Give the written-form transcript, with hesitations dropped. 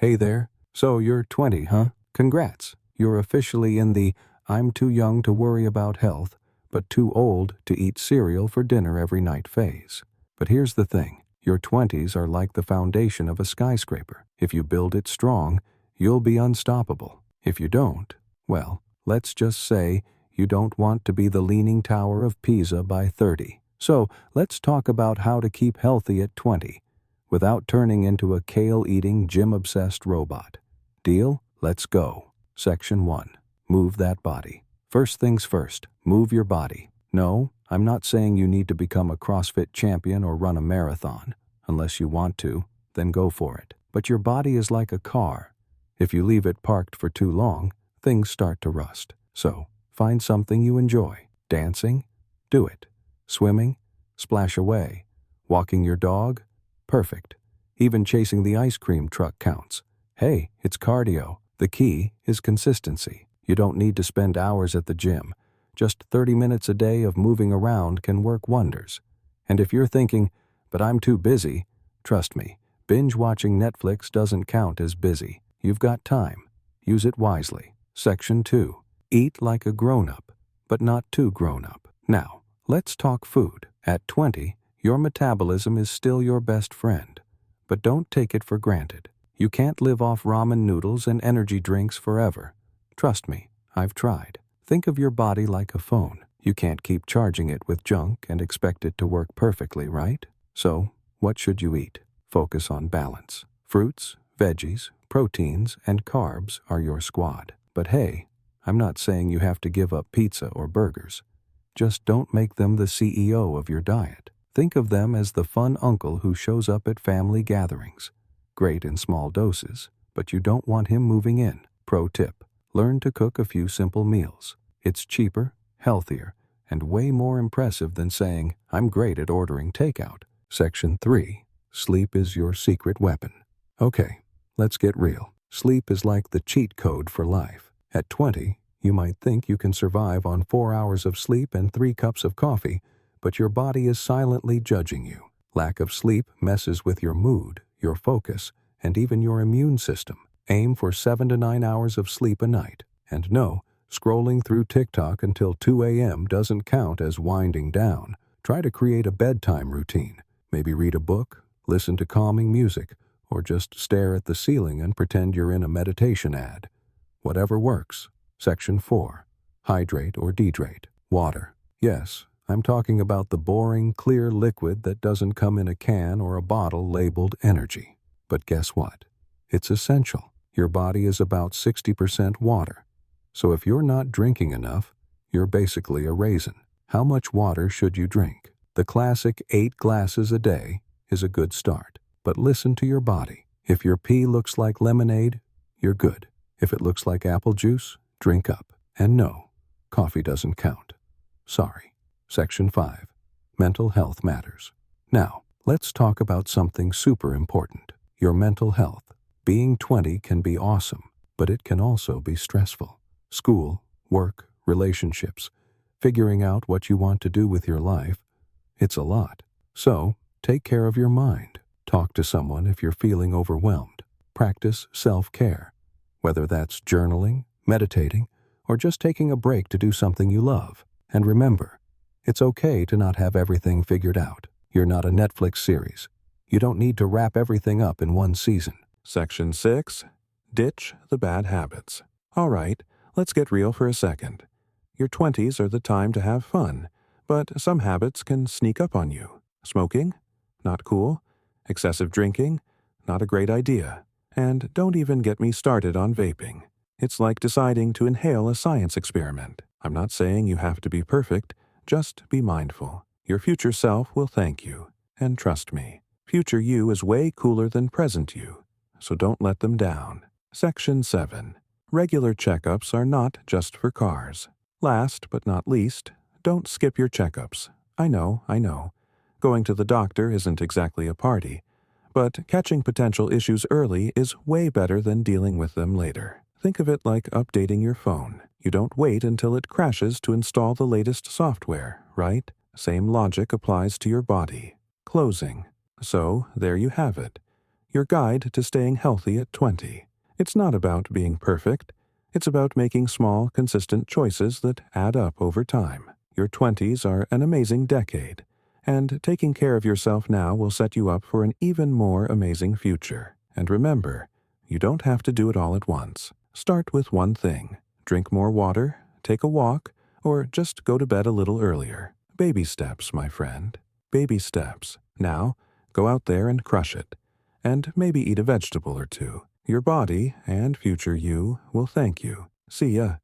Hey there. So you're 20, huh? Congrats. You're officially in the I'm too young to worry about health, but too old to eat cereal for dinner every night phase. But here's the thing. Your 20s are like the foundation of a skyscraper. If you build it strong, you'll be unstoppable. If you don't, well, let's just say you don't want to be the Leaning Tower of Pisa by 30. So let's talk about how to keep healthy at 20 without turning into a kale-eating, gym-obsessed robot. Deal? Let's go. Section 1. Move that body. First things first, move your body. No, I'm not saying you need to become a CrossFit champion or run a marathon. Unless you want to, then go for it. But your body is like a car. If you leave it parked for too long, things start to rust. So, find something you enjoy. Dancing? Do it. Swimming? Splash away. Walking your dog? Perfect. Even chasing the ice cream truck counts. Hey, it's cardio. The key is consistency. You don't need to spend hours at the gym. Just 30 minutes a day of moving around can work wonders. And if you're thinking, but I'm too busy, trust me, binge watching Netflix doesn't count as busy. You've got time. Use it wisely. Section 2. Eat like a grown-up, but not too grown-up. Now, let's talk food. At 20, your metabolism is still your best friend, but don't take it for granted. You can't live off ramen noodles and energy drinks forever. Trust me, I've tried. Think of your body like a phone. You can't keep charging it with junk and expect it to work perfectly, right? So, what should you eat? Focus on balance. Fruits, veggies, proteins, and carbs are your squad. But hey, I'm not saying you have to give up pizza or burgers. Just don't make them the CEO of your diet. Think of them as the fun uncle who shows up at family gatherings. Great in small doses, but you don't want him moving in. Pro tip: learn to cook a few simple meals. It's cheaper, healthier, and way more impressive than saying, I'm great at ordering takeout. Section 3. Sleep is your secret weapon. Okay, let's get real. Sleep is like the cheat code for life. At 20, you might think you can survive on 4 hours of sleep and 3 cups of coffee, but your body is silently judging you. Lack of sleep messes with your mood, your focus, and even your immune system. Aim for 7 to 9 hours of sleep a night. And no, scrolling through TikTok until 2 a.m. doesn't count as winding down. Try to create a bedtime routine. Maybe read a book, listen to calming music, or just stare at the ceiling and pretend you're in a meditation ad. Whatever works. Section 4. Hydrate or Diedrate. Water. Yes, I'm talking about the boring, clear liquid that doesn't come in a can or a bottle labeled energy. But guess what? It's essential. Your body is about 60% water. So if you're not drinking enough, you're basically a raisin. How much water should you drink? The classic 8 glasses a day is a good start. But listen to your body. If your pee looks like lemonade, you're good. If it looks like apple juice, drink up. And no, coffee doesn't count. Sorry. Section 5. Mental health matters. Now, let's talk about something super important. Your mental health. Being 20 can be awesome, but it can also be stressful. School, work, relationships, figuring out what you want to do with your life, it's a lot. So, take care of your mind. Talk to someone if you're feeling overwhelmed. Practice self-care, whether that's journaling, meditating, or just taking a break to do something you love. And remember, it's okay to not have everything figured out. You're not a Netflix series. You don't need to wrap everything up in one season. Section 6. Ditch the bad habits. All right, let's get real for a second. Your 20s are the time to have fun, but some habits can sneak up on you. Smoking? Not cool. Excessive drinking? Not a great idea. And don't even get me started on vaping. It's like deciding to inhale a science experiment. I'm not saying you have to be perfect, just be mindful. Your future self will thank you. And trust me, future you is way cooler than present you. So don't let them down. Section 7. Regular checkups are not just for cars. Last but not least, don't skip your checkups. I know. Going to the doctor isn't exactly a party, but catching potential issues early is way better than dealing with them later. Think of it like updating your phone. You don't wait until it crashes to install the latest software, right? Same logic applies to your body. Closing. So, there you have it. your guide to staying healthy at 20. It's not about being perfect. It's about making small, consistent choices that add up over time. Your 20s are an amazing decade, and taking care of yourself now will set you up for an even more amazing future. And remember, you don't have to do it all at once. Start with one thing. Drink more water, take a walk, or just go to bed a little earlier. Baby steps, my friend. Baby steps. Now, go out there and crush it. And maybe eat a vegetable or two. Your body and future you will thank you. See ya.